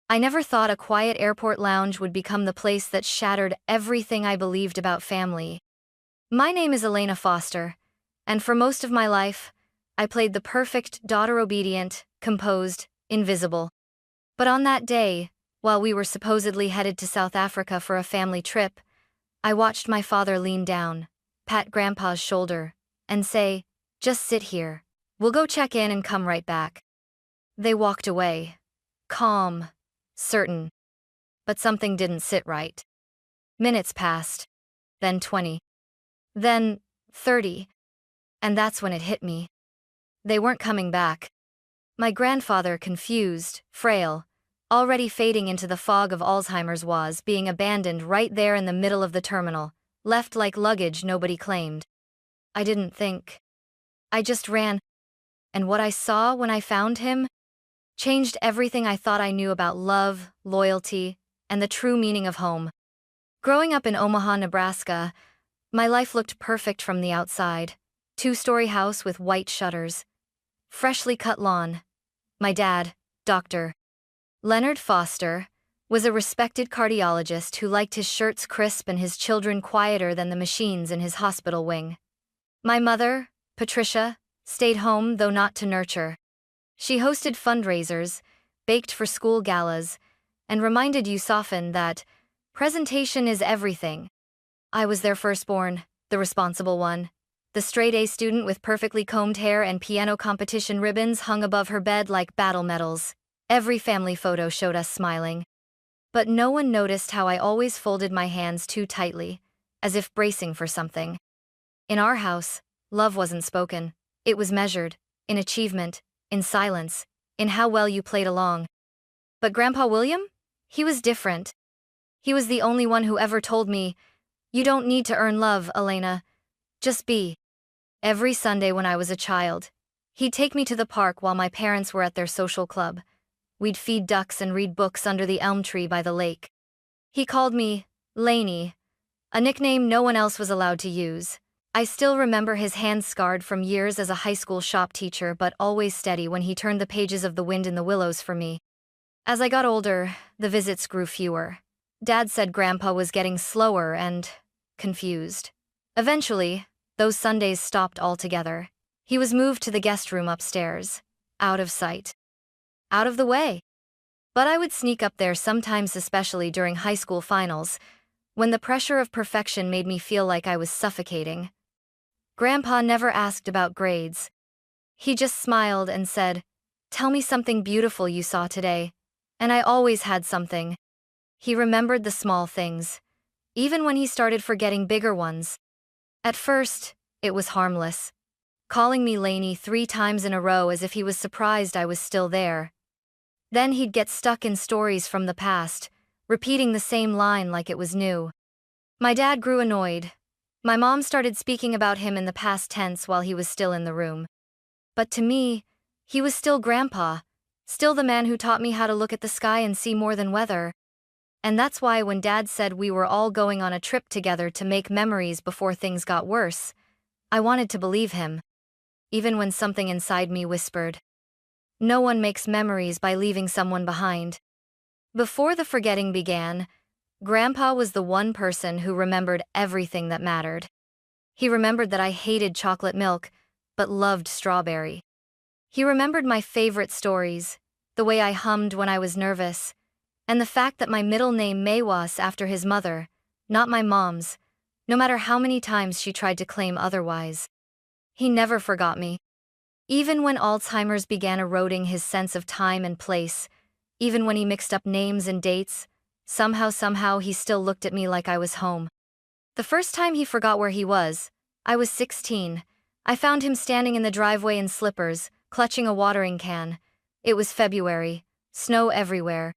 I never thought a quiet airport lounge would become the place that shattered everything I believed about family. My name is Elena Foster, and for most of my life, I played the perfect daughter, obedient, composed, invisible. But on that day, while we were supposedly headed to South Africa for a family trip, I watched my father lean down, pat Grandpa's shoulder, and say, "Just sit here. We'll go check in and come right back." They walked away, calm, certain. But something didn't sit right. Minutes passed, then 20, then 30, and that's when it hit me. They weren't coming back. My grandfather, confused, frail, already fading into the fog of Alzheimer's, was being abandoned right there in the middle of the terminal, left like luggage nobody claimed. I didn't think. I just ran, and what I saw when I found him changed everything I thought I knew about love, loyalty, and the true meaning of home. Growing up in Omaha, Nebraska, my life looked perfect from the outside. Two-story house with white shutters, freshly cut lawn. My dad, Dr. Leonard Foster, was a respected cardiologist who liked his shirts crisp and his children quieter than the machines in his hospital wing. My mother, Patricia, stayed home, though not to nurture. She hosted fundraisers, baked for school galas, and reminded you often that presentation is everything. I was their firstborn, the responsible one. The straight-A student with perfectly combed hair and piano competition ribbons hung above her bed like battle medals. Every family photo showed us smiling. But no one noticed how I always folded my hands too tightly, as if bracing for something. In our house, love wasn't spoken. It was measured, in achievement, in silence, in how well you played along. But Grandpa William? He was different. He was the only one who ever told me, "You don't need to earn love, Elena. Just be." Every Sunday when I was a child, he'd take me to the park while my parents were at their social club. We'd feed ducks and read books under the elm tree by the lake. He called me Laney, a nickname no one else was allowed to use. I still remember his hands scarred from years as a high school shop teacher, but always steady when he turned the pages of The Wind in the Willows for me. As I got older, the visits grew fewer. Dad said Grandpa was getting slower and confused. Eventually, those Sundays stopped altogether. He was moved to the guest room upstairs, out of sight, out of the way. But I would sneak up there sometimes, especially during high school finals, when the pressure of perfection made me feel like I was suffocating. Grandpa never asked about grades. He just smiled and said, "Tell me something beautiful you saw today." And I always had something. He remembered the small things, even when he started forgetting bigger ones. At first, it was harmless, calling me Laney 3 times in a row as if he was surprised I was still there. Then he'd get stuck in stories from the past, repeating the same line like it was new. My dad grew annoyed. My mom started speaking about him in the past tense while he was still in the room. But to me, he was still Grandpa, still the man who taught me how to look at the sky and see more than weather. And that's why when Dad said we were all going on a trip together to make memories before things got worse, I wanted to believe him, even when something inside me whispered, "No one makes memories by leaving someone behind." Before the forgetting began, Grandpa was the one person who remembered everything that mattered. He remembered that I hated chocolate milk, but loved strawberry. He remembered my favorite stories, the way I hummed when I was nervous, and the fact that my middle name May was after his mother, not my mom's, no matter how many times she tried to claim otherwise. He never forgot me. Even when Alzheimer's began eroding his sense of time and place, even when he mixed up names and dates, somehow he still looked at me like I was home. The first time he forgot where he was, I was 16. I found him standing in the driveway in slippers, clutching a watering can. It was February, snow everywhere.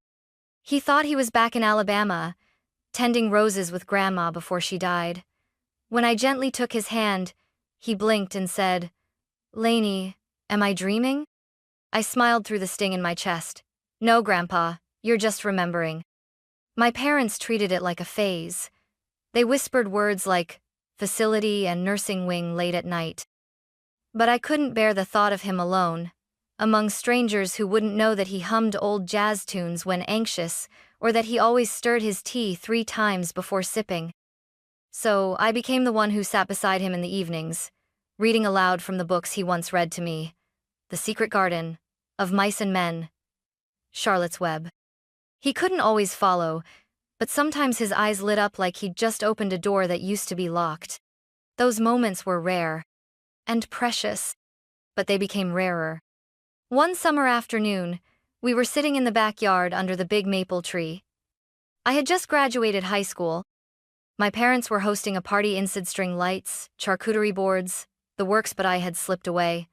He thought he was back in Alabama, tending roses with Grandma before she died. When I gently took his hand, he blinked and said, "Laney, am I dreaming?" I smiled through the sting in my chest. "No, Grandpa, you're just remembering." My parents treated it like a phase. They whispered words like facility and nursing wing late at night. But I couldn't bear the thought of him alone, among strangers who wouldn't know that he hummed old jazz tunes when anxious, or that he always stirred his tea 3 times before sipping. So I became the one who sat beside him in the evenings, reading aloud from the books he once read to me: The Secret Garden, Of Mice and Men, Charlotte's Web. He couldn't always follow, but sometimes his eyes lit up like he'd just opened a door that used to be locked. Those moments were rare and precious, but they became rarer. One summer afternoon, we were sitting in the backyard under the big maple tree. I had just graduated high school. My parents were hosting a party inside string lights, charcuterie boards, the works, but I had slipped away.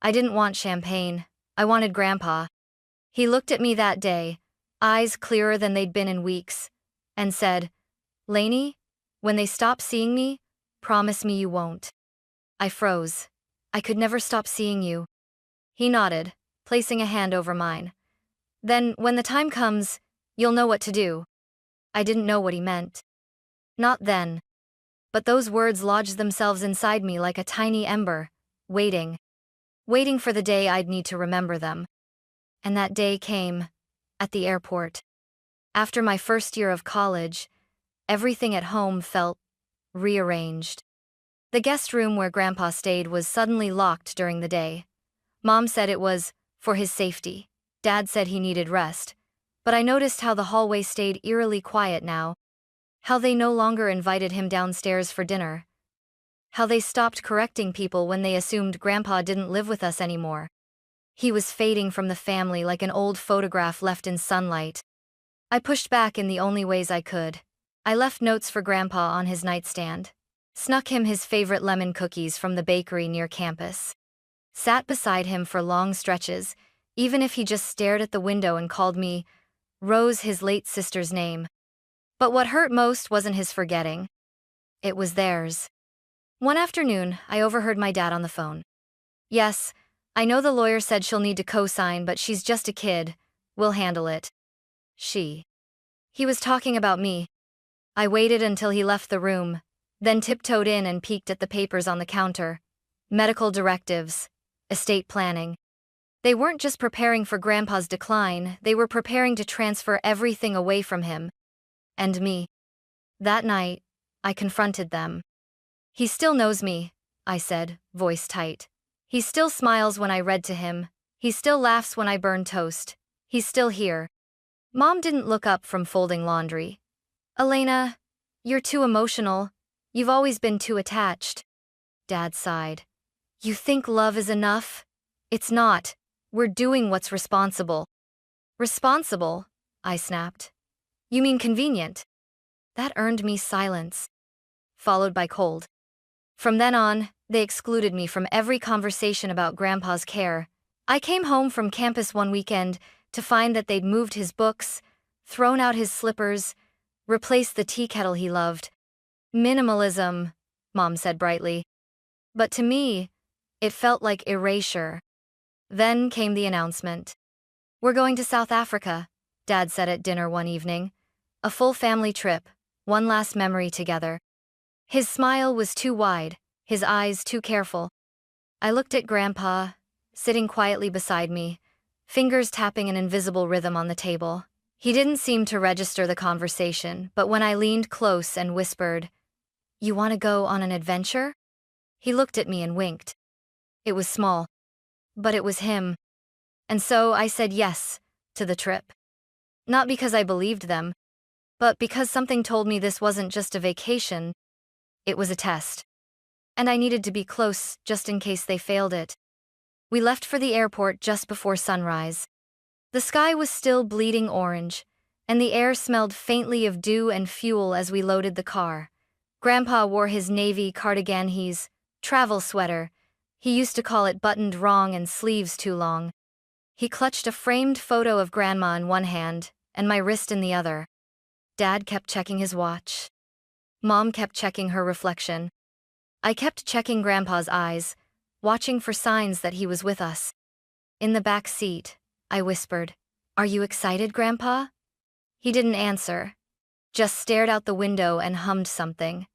I didn't want champagne. I wanted Grandpa. He looked at me that day, eyes clearer than they'd been in weeks, and said, "Lainey, when they stop seeing me, promise me you won't." I froze. I could never stop seeing you. He nodded, placing a hand over mine. "Then, when the time comes, you'll know what to do." I didn't know what he meant. Not then. But those words lodged themselves inside me like a tiny ember, waiting for the day I'd need to remember them. And that day came, at the airport. After my first year of college, everything at home felt rearranged. The guest room where Grandpa stayed was suddenly locked during the day. Mom said it was for his safety. Dad said he needed rest. But I noticed how the hallway stayed eerily quiet now. How they no longer invited him downstairs for dinner. How they stopped correcting people when they assumed Grandpa didn't live with us anymore. He was fading from the family like an old photograph left in sunlight. I pushed back in the only ways I could. I left notes for Grandpa on his nightstand. Snuck him his favorite lemon cookies from the bakery near campus. Sat beside him for long stretches, even if he just stared at the window and called me Rose, his late sister's name. But what hurt most wasn't his forgetting. It was theirs. One afternoon, I overheard my dad on the phone. "Yes, I know the lawyer said she'll need to co-sign, but she's just a kid. We'll handle it." She. He was talking about me. I waited until he left the room, then tiptoed in and peeked at the papers on the counter. Medical directives. Estate planning. They weren't just preparing for Grandpa's decline, they were preparing to transfer everything away from him. And me. That night, I confronted them. "He still knows me," I said, voice tight. "He still smiles when I read to him. He still laughs when I burn toast. He's still here." Mom didn't look up from folding laundry. "Elena, you're too emotional. You've always been too attached." Dad sighed. "You think love is enough? It's not. We're doing what's responsible." "Responsible?" I snapped. "You mean convenient?" That earned me silence, followed by cold. From then on, they excluded me from every conversation about Grandpa's care. I came home from campus one weekend to find that they'd moved his books, thrown out his slippers, replaced the tea kettle he loved. Minimalism, Mom said brightly. But to me, it felt like erasure. Then came the announcement. "We're going to South Africa," Dad said at dinner one evening. "A full family trip, one last memory together." His smile was too wide, his eyes too careful. I looked at Grandpa, sitting quietly beside me, fingers tapping an invisible rhythm on the table. He didn't seem to register the conversation, but when I leaned close and whispered, "You want to go on an adventure?" he looked at me and winked. It was small, but it was him. And so I said yes to the trip. Not because I believed them, but because something told me this wasn't just a vacation, it was a test. And I needed to be close just in case they failed it. We left for the airport just before sunrise. The sky was still bleeding orange, and the air smelled faintly of dew and fuel as we loaded the car. Grandpa wore his navy cardigan, his travel sweater. He used to call it buttoned wrong and sleeves too long. He clutched a framed photo of Grandma in one hand and my wrist in the other. Dad kept checking his watch. Mom kept checking her reflection. I kept checking Grandpa's eyes, watching for signs that he was with us. In the back seat, I whispered, "Are you excited, Grandpa?" He didn't answer, just stared out the window and hummed something.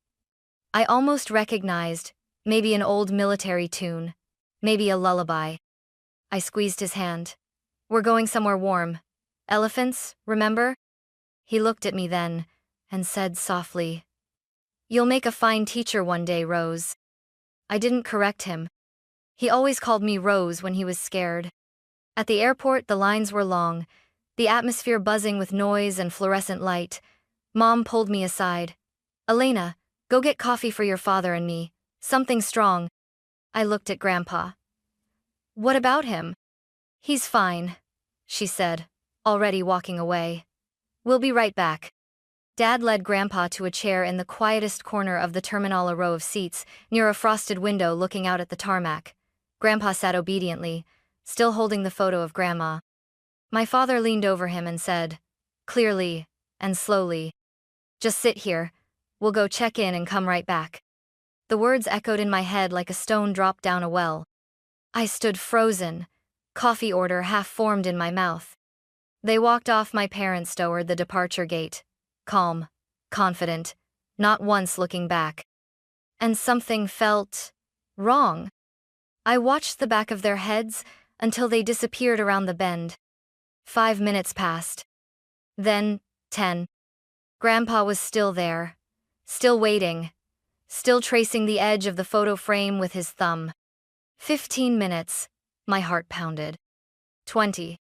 I almost recognized, maybe an old military tune, maybe a lullaby. I squeezed his hand. We're going somewhere warm. Elephants, remember? He looked at me then, and said softly, "You'll make a fine teacher one day, Rose." I didn't correct him. He always called me Rose when he was scared. At the airport, the lines were long, the atmosphere buzzing with noise and fluorescent light. Mom pulled me aside. "Elena, go get coffee for your father and me. Something strong." I looked at Grandpa. "What about him?" "He's fine," she said, already walking away. "We'll be right back." Dad led Grandpa to a chair in the quietest corner of the terminal, a row of seats, near a frosted window looking out at the tarmac. Grandpa sat obediently, still holding the photo of Grandma. My father leaned over him and said, clearly and slowly, "Just sit here. We'll go check in and come right back." The words echoed in my head like a stone dropped down a well. I stood frozen, coffee order half formed in my mouth. They walked off. My parents toward the departure gate. Calm, confident, not once looking back. And something felt wrong. I watched the back of their heads until they disappeared around the bend. 5 minutes passed. Then, 10. Grandpa was still there, still waiting, still tracing the edge of the photo frame with his thumb. 15 minutes, my heart pounded. 20.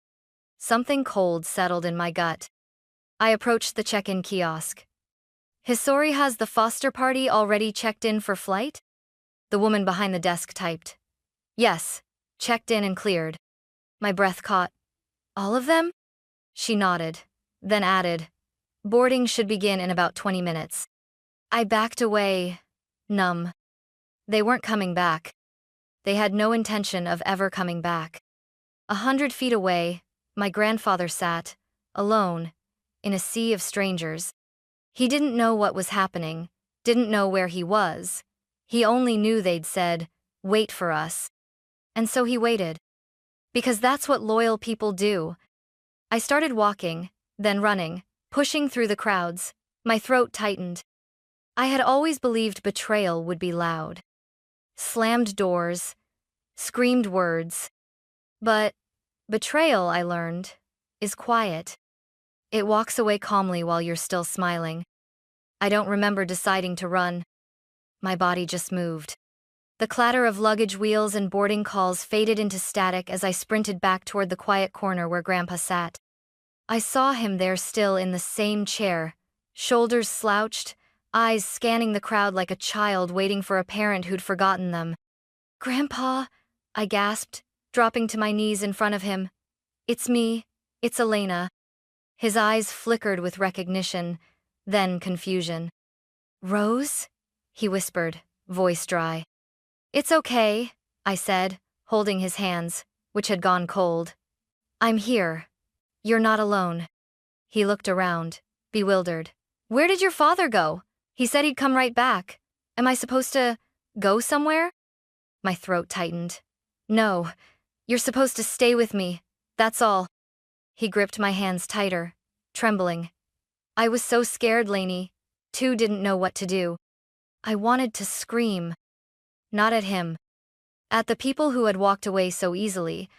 Something cold settled in my gut. I approached the check-in kiosk. "Hisori, has the Foster party already checked in for flight?" The woman behind the desk typed. "Yes, checked in and cleared." My breath caught. "All of them?" She nodded, then added, "Boarding should begin in about 20 minutes." I backed away, numb. They weren't coming back. They had no intention of ever coming back. 100 feet away, my grandfather sat, alone, in a sea of strangers. He didn't know what was happening, didn't know where he was. He only knew they'd said, "Wait for us." And so he waited. Because that's what loyal people do. I started walking, then running, pushing through the crowds. My throat tightened. I had always believed betrayal would be loud. Slammed doors, screamed words. But betrayal, I learned, is quiet. It walks away calmly while you're still smiling. I don't remember deciding to run. My body just moved. The clatter of luggage wheels and boarding calls faded into static as I sprinted back toward the quiet corner where Grandpa sat. I saw him there still in the same chair, shoulders slouched, eyes scanning the crowd like a child waiting for a parent who'd forgotten them. "Grandpa," I gasped, dropping to my knees in front of him. "It's me, it's Elena." His eyes flickered with recognition, then confusion. "Rose?" he whispered, voice dry. "It's okay," I said, holding his hands, which had gone cold. "I'm here. You're not alone." He looked around, bewildered. "Where did your father go? He said he'd come right back. Am I supposed to go somewhere?" My throat tightened. "No, you're supposed to stay with me, that's all." He gripped my hands tighter, trembling. I was so scared, Lainey. Too didn't know what to do. I wanted to scream. Not at him. At the people who had walked away so easily,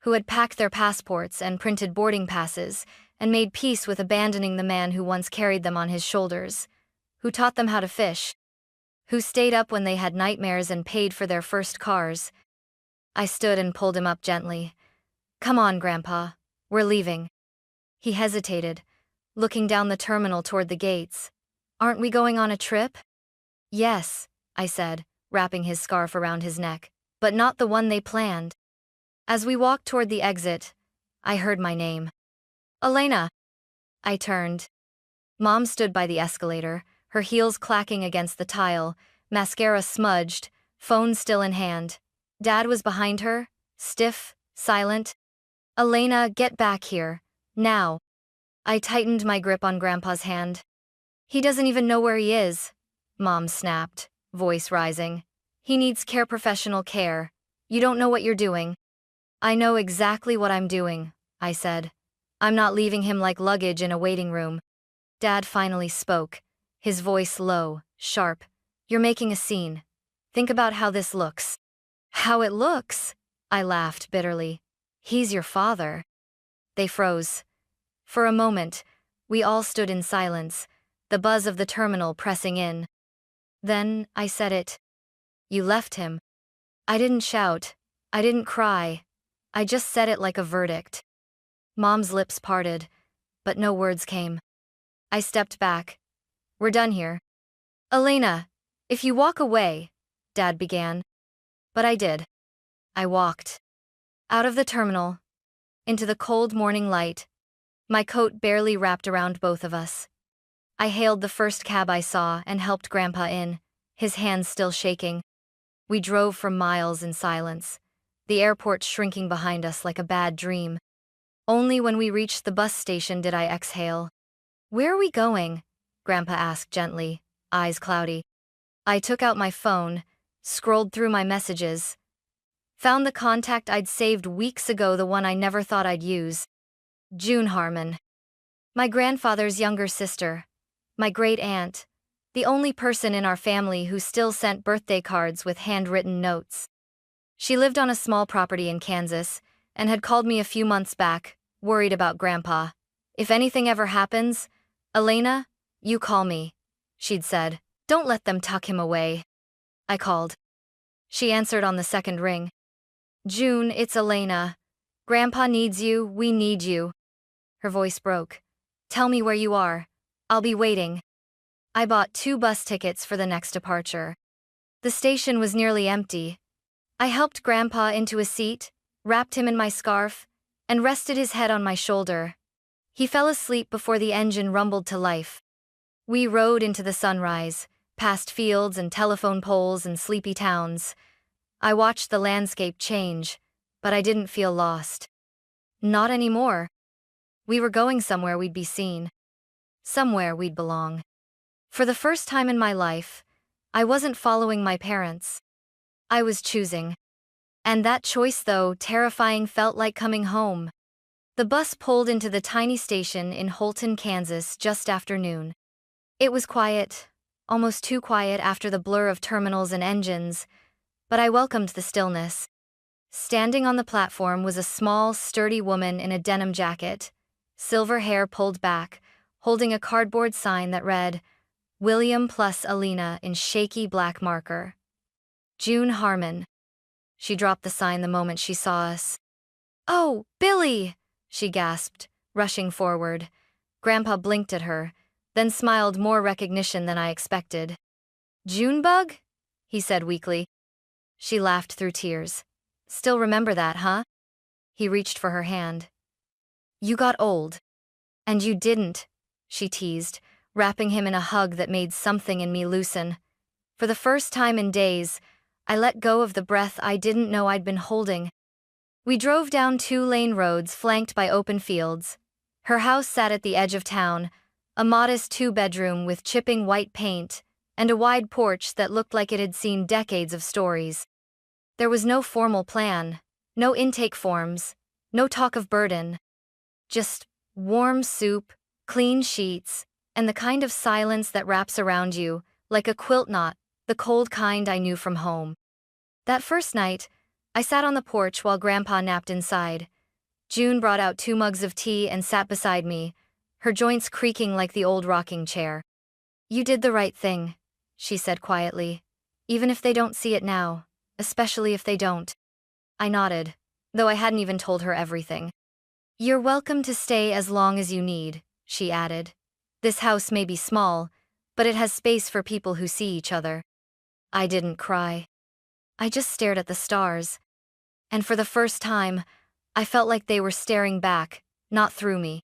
who had packed their passports and printed boarding passes and made peace with abandoning the man who once carried them on his shoulders, who taught them how to fish, who stayed up when they had nightmares and paid for their first cars. I stood and pulled him up gently. "Come on, Grandpa. We're leaving." He hesitated, looking down the terminal toward the gates. "Aren't we going on a trip?" "Yes," I said, wrapping his scarf around his neck, "but not the one they planned." As we walked toward the exit, I heard my name. "Elena." I turned. Mom stood by the escalator, her heels clacking against the tile, mascara smudged, phone still in hand. Dad was behind her, stiff, silent. "Elena, get back here. Now." I tightened my grip on Grandpa's hand. "He doesn't even know where he is," Mom snapped, voice rising. "He needs professional care. You don't know what you're doing." "I know exactly what I'm doing," I said. "I'm not leaving him like luggage in a waiting room." Dad finally spoke, his voice low, sharp. "You're making a scene. Think about how this looks." "How it looks?" I laughed bitterly. He's your father. They froze. For a moment, we all stood in silence, the buzz of the terminal pressing in. Then, I said it. You left him. I didn't shout. I didn't cry. I just said it like a verdict. Mom's lips parted, but no words came. I stepped back. We're done here. Elena, if you walk away, Dad began. But I did. I walked. Out of the terminal. Into the cold morning light. My coat barely wrapped around both of us. I hailed the first cab I saw and helped Grandpa in, his hands still shaking. We drove for miles in silence, the airport shrinking behind us like a bad dream. Only when we reached the bus station did I exhale. Where are we going? Grandpa asked gently, eyes cloudy. I took out my phone, scrolled through my messages, found the contact I'd saved weeks ago, the one I never thought I'd use. June Harmon. My grandfather's younger sister. My great-aunt. The only person in our family who still sent birthday cards with handwritten notes. She lived on a small property in Kansas and had called me a few months back, worried about Grandpa. If anything ever happens, Elena, you call me, she'd said. Don't let them tuck him away. I called. She answered on the second ring. June, it's Elena. Grandpa needs you, we need you. Her voice broke. Tell me where you are. I'll be waiting. I bought 2 bus tickets for the next departure. The station was nearly empty. I helped Grandpa into a seat, wrapped him in my scarf, and rested his head on my shoulder. He fell asleep before the engine rumbled to life. We rode into the sunrise, past fields and telephone poles and sleepy towns. I watched the landscape change, but I didn't feel lost. Not anymore. We were going somewhere we'd be seen. Somewhere we'd belong. For the first time in my life, I wasn't following my parents. I was choosing. And that choice, though terrifying, felt like coming home. The bus pulled into the tiny station in Holton, Kansas just after noon. It was quiet, almost too quiet after the blur of terminals and engines, but I welcomed the stillness. Standing on the platform was a small, sturdy woman in a denim jacket, silver hair pulled back, holding a cardboard sign that read, William plus Elena in shaky black marker. June Harmon. She dropped the sign the moment she saw us. Oh, Billy! She gasped, rushing forward. Grandpa blinked at her, then smiled, more recognition than I expected. Junebug? He said weakly. She laughed through tears. Still remember that, huh? He reached for her hand. You got old. And you didn't, she teased, wrapping him in a hug that made something in me loosen. For the first time in days, I let go of the breath I didn't know I'd been holding. We drove down 2-lane roads flanked by open fields. Her house sat at the edge of town, a modest 2-bedroom with chipping white paint, and a wide porch that looked like it had seen decades of stories. There was no formal plan, no intake forms, no talk of burden. Just warm soup, clean sheets, and the kind of silence that wraps around you, like a quilt knot, the cold kind I knew from home. That first night, I sat on the porch while Grandpa napped inside. June brought out 2 mugs of tea and sat beside me, her joints creaking like the old rocking chair. You did the right thing, she said quietly. Even if they don't see it now, especially if they don't. I nodded, though I hadn't even told her everything. You're welcome to stay as long as you need, she added. This house may be small, but it has space for people who see each other. I didn't cry. I just stared at the stars. And for the first time, I felt like they were staring back, not through me.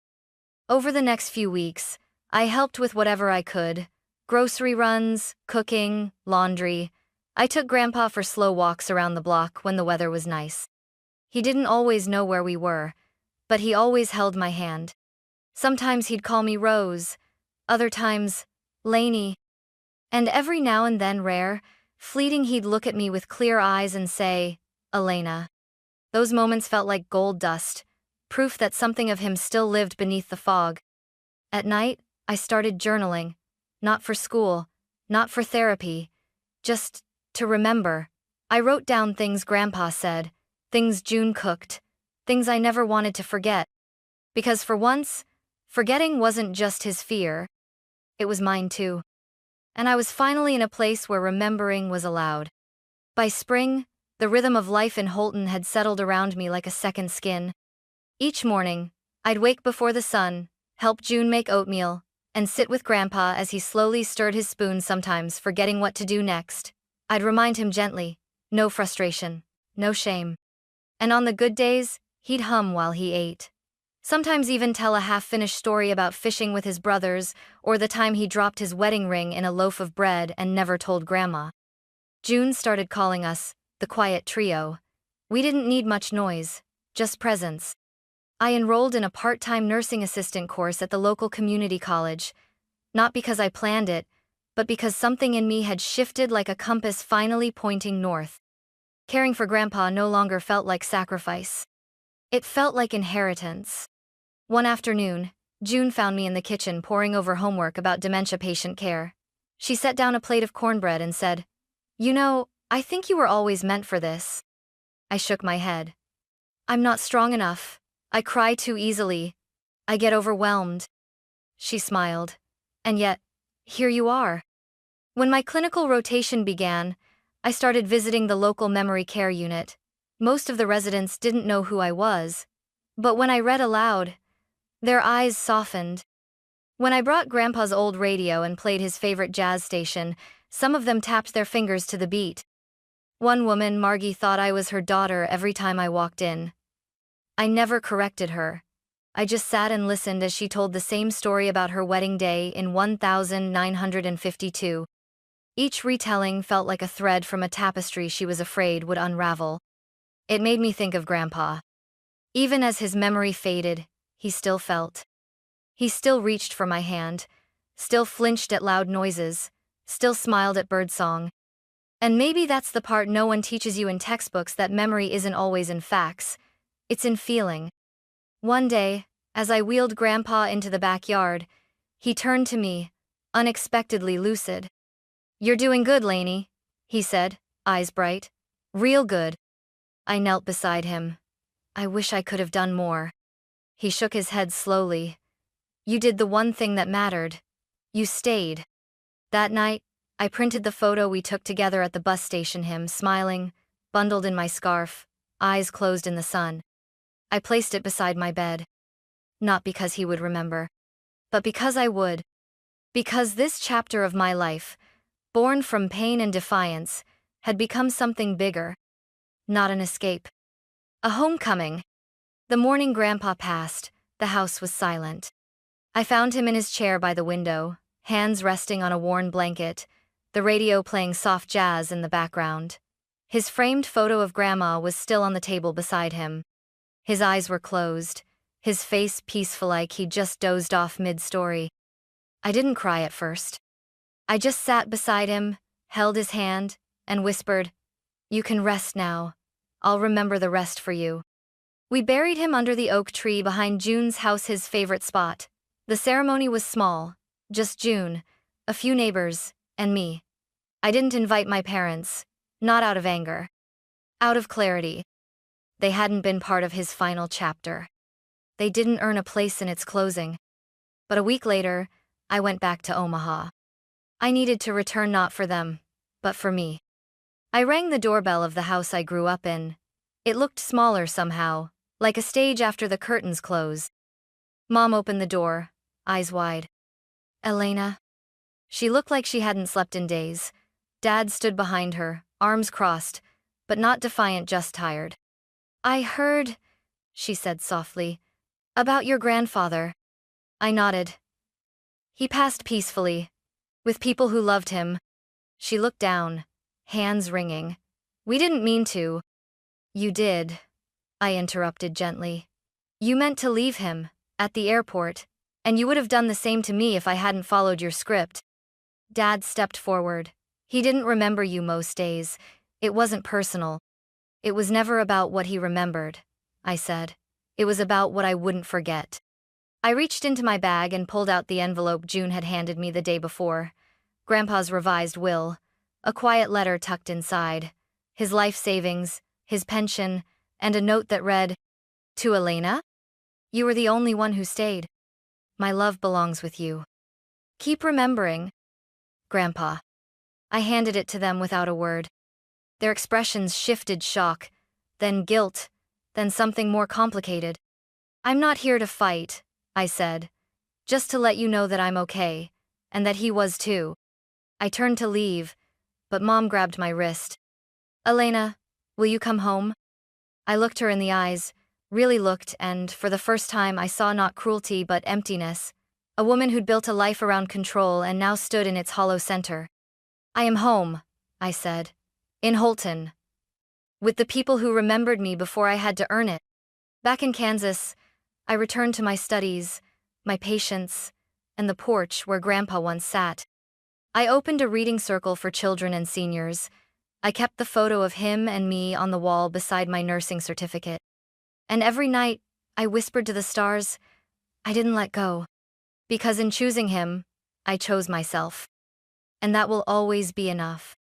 Over the next few weeks, I helped with whatever I could. Grocery runs, cooking, laundry. I took Grandpa for slow walks around the block when the weather was nice. He didn't always know where we were, but he always held my hand. Sometimes he'd call me Rose, other times, Lainey. And every now and then, rare, fleeting, he'd look at me with clear eyes and say, Elena. Those moments felt like gold dust, proof that something of him still lived beneath the fog. At night, I started journaling, not for school, not for therapy, just to remember. I wrote down things Grandpa said, things June cooked, things I never wanted to forget. Because for once, forgetting wasn't just his fear, it was mine too. And I was finally in a place where remembering was allowed. By spring, the rhythm of life in Holton had settled around me like a second skin. Each morning, I'd wake before the sun, help June make oatmeal, and sit with Grandpa as he slowly stirred his spoon, sometimes forgetting what to do next. I'd remind him gently, no frustration, no shame. And on the good days, he'd hum while he ate. Sometimes even tell a half-finished story about fishing with his brothers, or the time he dropped his wedding ring in a loaf of bread and never told Grandma. June started calling us the quiet trio. We didn't need much noise, just presence. I enrolled in a part-time nursing assistant course at the local community college, not because I planned it, but because something in me had shifted like a compass finally pointing north. Caring for Grandpa no longer felt like sacrifice. It felt like inheritance. One afternoon, June found me in the kitchen poring over homework about dementia patient care. She set down a plate of cornbread and said, "You know, I think you were always meant for this." I shook my head. "I'm not strong enough. I cry too easily. I get overwhelmed." She smiled. "And yet, here you are." When my clinical rotation began, I started visiting the local memory care unit. Most of the residents didn't know who I was, but when I read aloud, their eyes softened. When I brought Grandpa's old radio and played his favorite jazz station, some of them tapped their fingers to the beat. One woman, Margie, thought I was her daughter every time I walked in. I never corrected her. I just sat and listened as she told the same story about her wedding day in 1952. Each retelling felt like a thread from a tapestry she was afraid would unravel. It made me think of Grandpa. Even as his memory faded, he still felt. He still reached for my hand, still flinched at loud noises, still smiled at birdsong. And maybe that's the part no one teaches you in textbooks, that memory isn't always in facts, it's in feeling. One day, as I wheeled Grandpa into the backyard, he turned to me, unexpectedly lucid. "You're doing good, Lainey," he said, eyes bright. "Real good." I knelt beside him. "I wish I could have done more." He shook his head slowly. "You did the one thing that mattered. You stayed." That night, I printed the photo we took together at the bus station, him smiling, bundled in my scarf, eyes closed in the sun. I placed it beside my bed. Not because he would remember, but because I would. Because this chapter of my life, born from pain and defiance, had become something bigger. Not an escape. A homecoming. The morning Grandpa passed, the house was silent. I found him in his chair by the window, hands resting on a worn blanket, the radio playing soft jazz in the background. His framed photo of Grandma was still on the table beside him. His eyes were closed, his face peaceful like he'd just dozed off mid-story. I didn't cry at first. I just sat beside him, held his hand, and whispered, "You can rest now. I'll remember the rest for you." We buried him under the oak tree behind June's house, his favorite spot. The ceremony was small, just June, a few neighbors, and me. I didn't invite my parents, not out of anger. Out of clarity. They hadn't been part of his final chapter. They didn't earn a place in its closing. But a week later, I went back to Omaha. I needed to return, not for them, but for me. I rang the doorbell of the house I grew up in. It looked smaller somehow, like a stage after the curtains close. Mom opened the door, eyes wide. "Elena?" She looked like she hadn't slept in days. Dad stood behind her, arms crossed, but not defiant, just tired. "I heard," she said softly, "about your grandfather." I nodded. "He passed peacefully, with people who loved him." She looked down, hands wringing. "We didn't mean to." "You did," I interrupted gently. "You meant to leave him, at the airport, and you would have done the same to me if I hadn't followed your script." Dad stepped forward. "He didn't remember you most days. It wasn't personal. It was never about what he remembered," I said. "It was about what I wouldn't forget." I reached into my bag and pulled out the envelope June had handed me the day before. Grandpa's revised will, a quiet letter tucked inside, his life savings, his pension, and a note that read, To Elena? You were the only one who stayed. My love belongs with you. Keep remembering. Grandpa. I handed it to them without a word. Their expressions shifted shock, then guilt, then something more complicated. I'm not here to fight, I said. Just to let you know that I'm okay, and that he was too. I turned to leave, but Mom grabbed my wrist. Elena, will you come home? I looked her in the eyes, really looked, and for the first time I saw not cruelty but emptiness. A woman who'd built a life around control and now stood in its hollow center. I am home, I said. In Holton. With the people who remembered me before I had to earn it. Back in Kansas, I returned to my studies, my patience, and the porch where Grandpa once sat. I opened a reading circle for children and seniors. I kept the photo of him and me on the wall beside my nursing certificate. And every night, I whispered to the stars, I didn't let go. Because in choosing him, I chose myself. And that will always be enough.